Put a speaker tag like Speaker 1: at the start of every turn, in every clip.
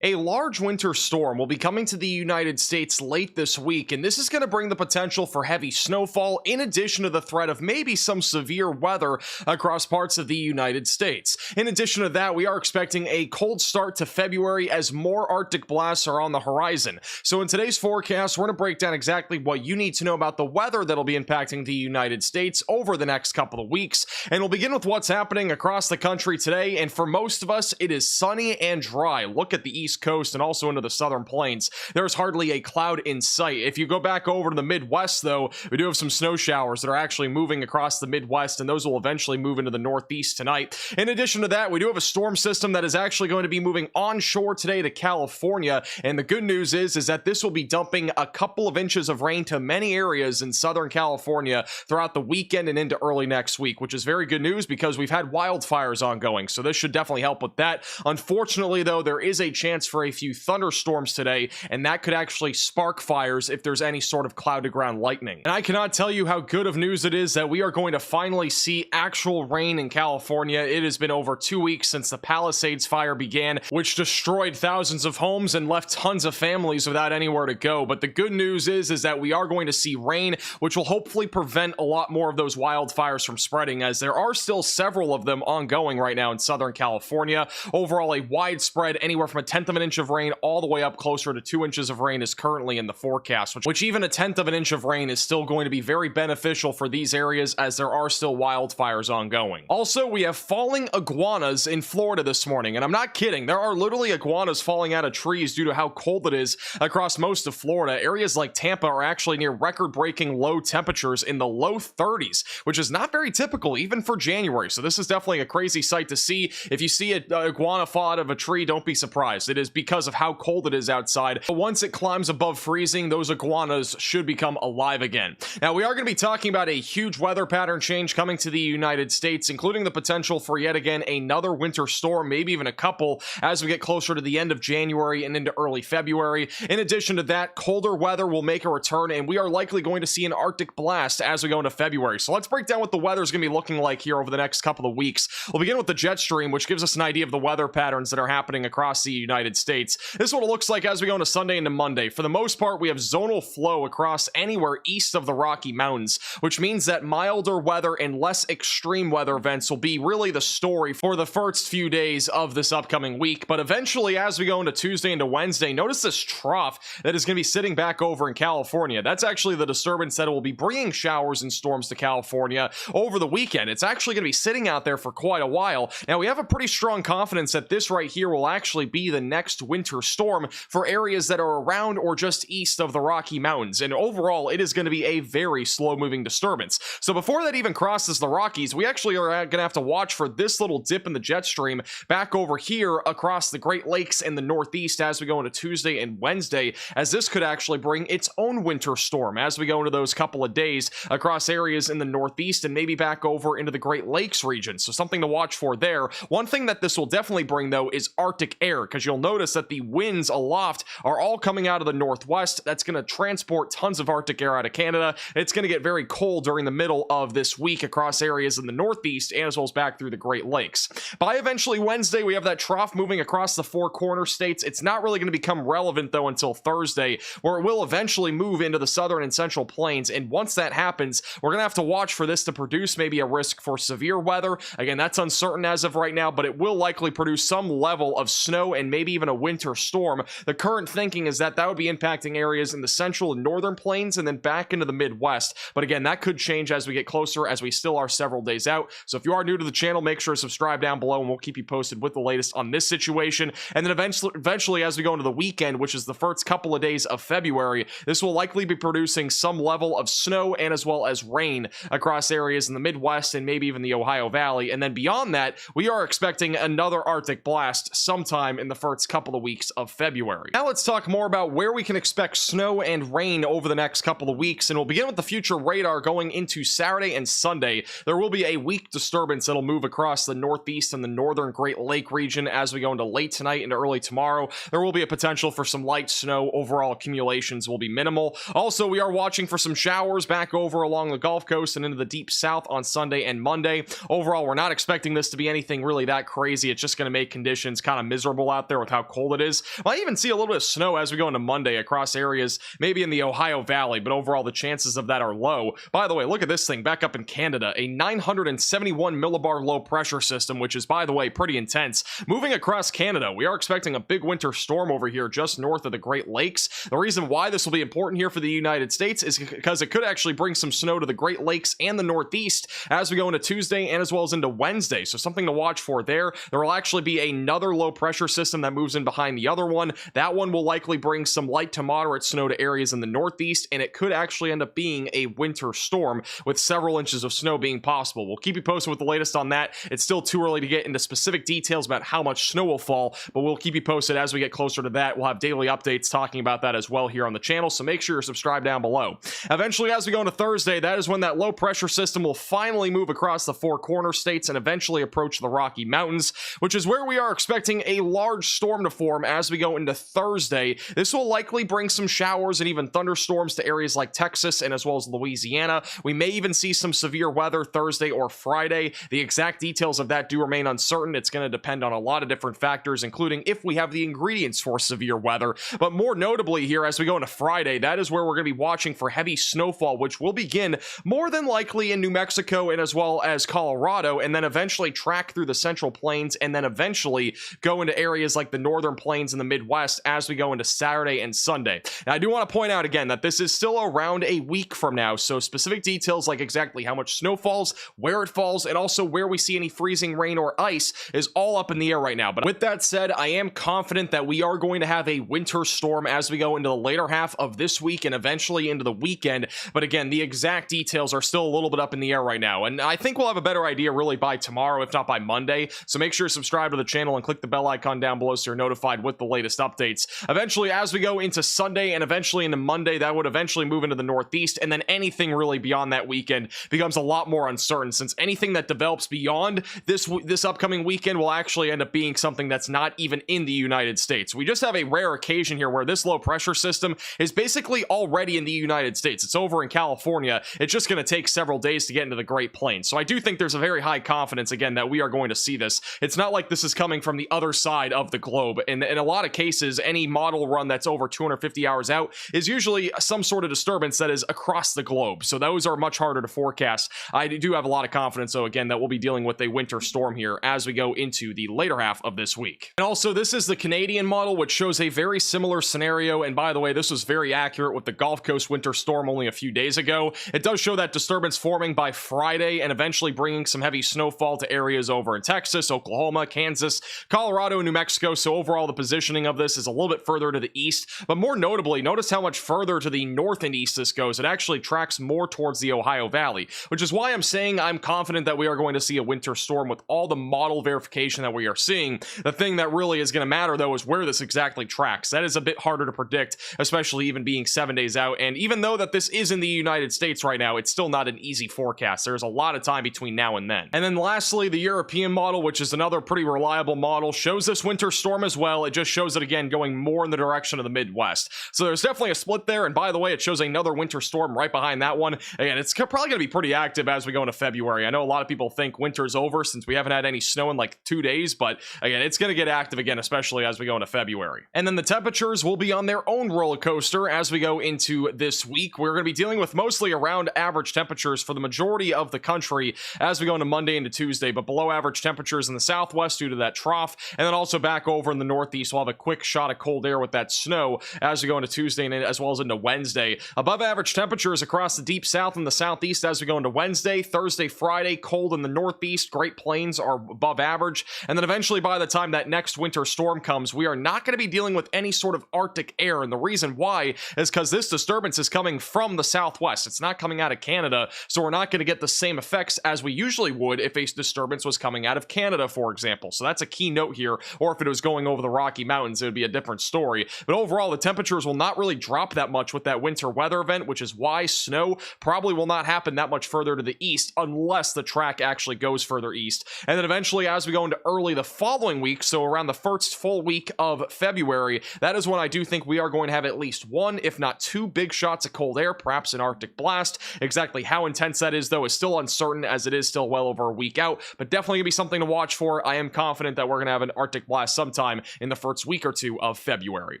Speaker 1: A large winter storm will be coming to the United States late this week, and this is going to bring the potential for heavy snowfall in addition to the threat of maybe some severe weather across parts of the United States. In addition to that, we are expecting a cold start to February as more Arctic blasts are on the horizon. So in today's forecast, we're going to break down exactly what you need to know about the weather that'll be impacting the United States over the next couple of weeks. And we'll begin with what's happening across the country today, and for most of us, it is sunny and dry. Look at the East Coast and also into the southern plains. There's hardly a cloud in sight. If you go back over to the Midwest, though, we do have some snow showers that are actually moving across the Midwest, and those will eventually move into the Northeast tonight. In addition to that, we do have a storm system that is actually going to be moving onshore today to California, and the good news is that this will be dumping a couple of inches of rain to many areas in Southern California throughout the weekend and into early next week, which is very good news because we've had wildfires ongoing, so this should definitely help with that. Unfortunately, though, there is a chance for a few thunderstorms today, and that could actually spark fires if there's any sort of cloud to ground lightning. And I cannot tell you how good of news it is that we are going to finally see actual rain in California. It has been over 2 weeks since the Palisades fire began, which destroyed thousands of homes and left tons of families without anywhere to go. But the good news is that we are going to see rain, which will hopefully prevent a lot more of those wildfires from spreading, as there are still several of them ongoing right now in Southern California. Overall, a widespread anywhere from a tenth of an inch of rain all the way up closer to 2 inches of rain is currently in the forecast, which even a tenth of an inch of rain is still going to be very beneficial for these areas, as there are still wildfires ongoing. Also, we have falling iguanas in Florida this morning, and I'm not kidding. There are literally iguanas falling out of trees due to how cold it is across most of Florida. Areas like Tampa are actually near record-breaking low temperatures in the low 30s, which is not very typical even for January. So this is definitely a crazy sight to see. If you see an iguana fall out of a tree, don't be surprised. It is because of how cold it is outside. But once it climbs above freezing, those iguanas should become alive again. Now, we are going to be talking about a huge weather pattern change coming to the United States, including the potential for yet again another winter storm, maybe even a couple, as we get closer to the end of January and into early February. In addition to that, colder weather will make a return, and we are likely going to see an Arctic blast as we go into February. So let's break down what the weather is going to be looking like here over the next couple of weeks. We'll begin with the jet stream, which gives us an idea of the weather patterns that are happening across the United States. This is what it looks like as we go into Sunday into Monday. For the most part, we have zonal flow across anywhere east of the Rocky Mountains, which means that milder weather and less extreme weather events will be really the story for the first few days of this upcoming week. But eventually, as we go into Tuesday into Wednesday, notice this trough that is going to be sitting back over in California. That's actually the disturbance that will be bringing showers and storms to California over the weekend. It's actually going to be sitting out there for quite a while. Now, we have a pretty strong confidence that this right here will actually be the next winter storm for areas that are around or just east of the Rocky Mountains. And overall, it is going to be a very slow-moving disturbance. So before that even crosses the Rockies, we actually are going to have to watch for this little dip in the jet stream back over here across the Great Lakes in the Northeast as we go into Tuesday and Wednesday, as this could actually bring its own winter storm as we go into those couple of days across areas in the Northeast and maybe back over into the Great Lakes region. So something to watch for there. One thing that this will definitely bring, though, is Arctic air, because you'll notice that the winds aloft are all coming out of the northwest. That's going to transport tons of Arctic air out of Canada. It's going to get very cold during the middle of this week across areas in the Northeast and as well as back through the Great Lakes. By eventually Wednesday, we have that trough moving across the four corner states. It's not really going to become relevant, though, until Thursday, where it will eventually move into the southern and central plains. And once that happens, we're going to have to watch for this to produce maybe a risk for severe weather. Again, that's uncertain as of right now, but it will likely produce some level of snow and maybe even a winter storm. The current thinking is that that would be impacting areas in the central and northern plains and then back into the Midwest. But again, that could change as we get closer, as we still are several days out. So if you are new to the channel, make sure to subscribe down below and we'll keep you posted with the latest on this situation. And then eventually as we go into the weekend, which is the first couple of days of February, this will likely be producing some level of snow and as well as rain across areas in the Midwest and maybe even the Ohio Valley. And then beyond that, we are expecting another Arctic blast sometime in the first couple of weeks of February. Now let's talk more about where we can expect snow and rain over the next couple of weeks, and we'll begin with the future radar going into Saturday and Sunday. There will be a weak disturbance that'll move across the northeast and the northern Great Lake region as we go into late tonight into early tomorrow. There will be a potential for some light snow. Overall accumulations will be minimal. Also, we are watching for some showers back over along the Gulf Coast and into the deep south on Sunday and Monday. Overall, we're not expecting this to be anything really that crazy. It's just going to make conditions kind of miserable out there with with how cold it is. Might even see a little bit of snow as we go into Monday across areas, maybe in the Ohio Valley, but overall the chances of that are low. By the way, look at this thing back up in Canada, a 971 millibar low pressure system, which is, by the way, pretty intense. Moving across Canada, we are expecting a big winter storm over here just north of the Great Lakes. The reason why this will be important here for the United States is because it could actually bring some snow to the Great Lakes and the Northeast as we go into Tuesday and as well as into Wednesday. So something to watch for there. There will actually be another low pressure system that moves in behind the other one. That one will likely bring some light to moderate snow to areas in the Northeast, and it could actually end up being a winter storm with several inches of snow being possible. We'll keep you posted with the latest on that. It's still too early to get into specific details about how much snow will fall, but we'll keep you posted as we get closer to that. We'll have daily updates talking about that as well here on the channel, so make sure you're subscribed down below. Eventually, as we go into Thursday, that is when that low pressure system will finally move across the Four Corner states and eventually approach the Rocky Mountains, which is where we are expecting a large storm to form as we go into Thursday. This will likely bring some showers and even thunderstorms to areas like Texas and as well as Louisiana. We may even see some severe weather Thursday or Friday. The exact details of that do remain uncertain. It's going to depend on a lot of different factors, including if we have the ingredients for severe weather. But more notably here, as we go into Friday, that is where we're going to be watching for heavy snowfall, which will begin more than likely in New Mexico and as well as Colorado, and then eventually track through the Central Plains, and then eventually go into areas like the Northern Plains and the Midwest as we go into Saturday and Sunday. Now, I do want to point out again that this is still around a week from now, so specific details like exactly how much snow falls, where it falls, and also where we see any freezing rain or ice is all up in the air right now. But with that said, I am confident that we are going to have a winter storm as we go into the later half of this week and eventually into the weekend. But again, the exact details are still a little bit up in the air right now, and I think we'll have a better idea really by tomorrow, if not by Monday. So make sure to subscribe to the channel and click the bell icon down below so you're notified with the latest updates. Eventually, as we go into Sunday and eventually into Monday, that would eventually move into the Northeast, and then anything really beyond that weekend becomes a lot more uncertain, since anything that develops beyond this upcoming weekend will actually end up being something that's not even in the United States. We just have a rare occasion here where this low pressure system is basically already in the United States. It's over in California. It's just going to take several days to get into the Great Plains. So I do think there's a very high confidence, again, that we are going to see this. It's not like this is coming from the other side of the globe. And in a lot of cases, any model run that's over 250 hours out is usually some sort of disturbance that is across the globe. So those are much harder to forecast. I do have a lot of confidence, though, again, that we'll be dealing with a winter storm here as we go into the later half of this week. And also, this is the Canadian model, which shows a very similar scenario. And by the way, this was very accurate with the Gulf Coast winter storm only a few days ago. It does show that disturbance forming by Friday and eventually bringing some heavy snowfall to areas over in Texas, Oklahoma, Kansas, Colorado, and New Mexico. So overall, the positioning of this is a little bit further to the east. But more notably, notice how much further to the north and east this goes. It actually tracks more towards the Ohio Valley, which is why I'm saying I'm confident that we are going to see a winter storm with all the model verification that we are seeing. The thing that really is going to matter, though, is where this exactly tracks. That is a bit harder to predict, especially even being 7 days out. And even though that this is in the United States right now, it's still not an easy forecast. There's a lot of time between now and then. And then lastly, the European model, which is another pretty reliable model, shows this winter storm as well. It just shows it again going more in the direction of the Midwest. So there's definitely a split there. And by the way, it shows another winter storm right behind that one. Again, it's probably going to be pretty active as we go into February. I know a lot of people think winter's over since we haven't had any snow in like 2 days, but again, it's going to get active again, especially as we go into February. And then the temperatures will be on their own roller coaster as we go into this week. We're going to be dealing with mostly around average temperatures for the majority of the country as we go into Monday into Tuesday, but below average temperatures in the Southwest due to that trough, and then also back over in the Northeast, we'll have a quick shot of cold air with that snow as we go into Tuesday and as well as into Wednesday. Above average temperatures across the deep South and the Southeast as we go into Wednesday, Thursday, Friday, cold in the Northeast, Great Plains are above average, and then eventually by the time that next winter storm comes, we are not going to be dealing with any sort of Arctic air, and the reason why is because this disturbance is coming from the Southwest. It's not coming out of Canada, so we're not going to get the same effects as we usually would if a disturbance was coming out of Canada, for example. So that's a key note here, or if it was going over the Rocky Mountains, it would be a different story. But overall, the temperatures will not really drop that much with that winter weather event, which is why snow probably will not happen that much further to the east unless the track actually goes further east. And then eventually, as we go into early the following week, so around the first full week of February, that is when I do think we are going to have at least one, if not two, big shots of cold air, perhaps an Arctic blast. Exactly how intense that is, though, is still uncertain, as it is still well over a week out, but definitely gonna be something to watch for. I am confident that we're gonna have an Arctic blast sometime sometime in the first week or two of February.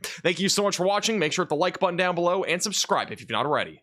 Speaker 1: Thank you so much for watching. Make sure to hit the like button down below and subscribe if you've not already.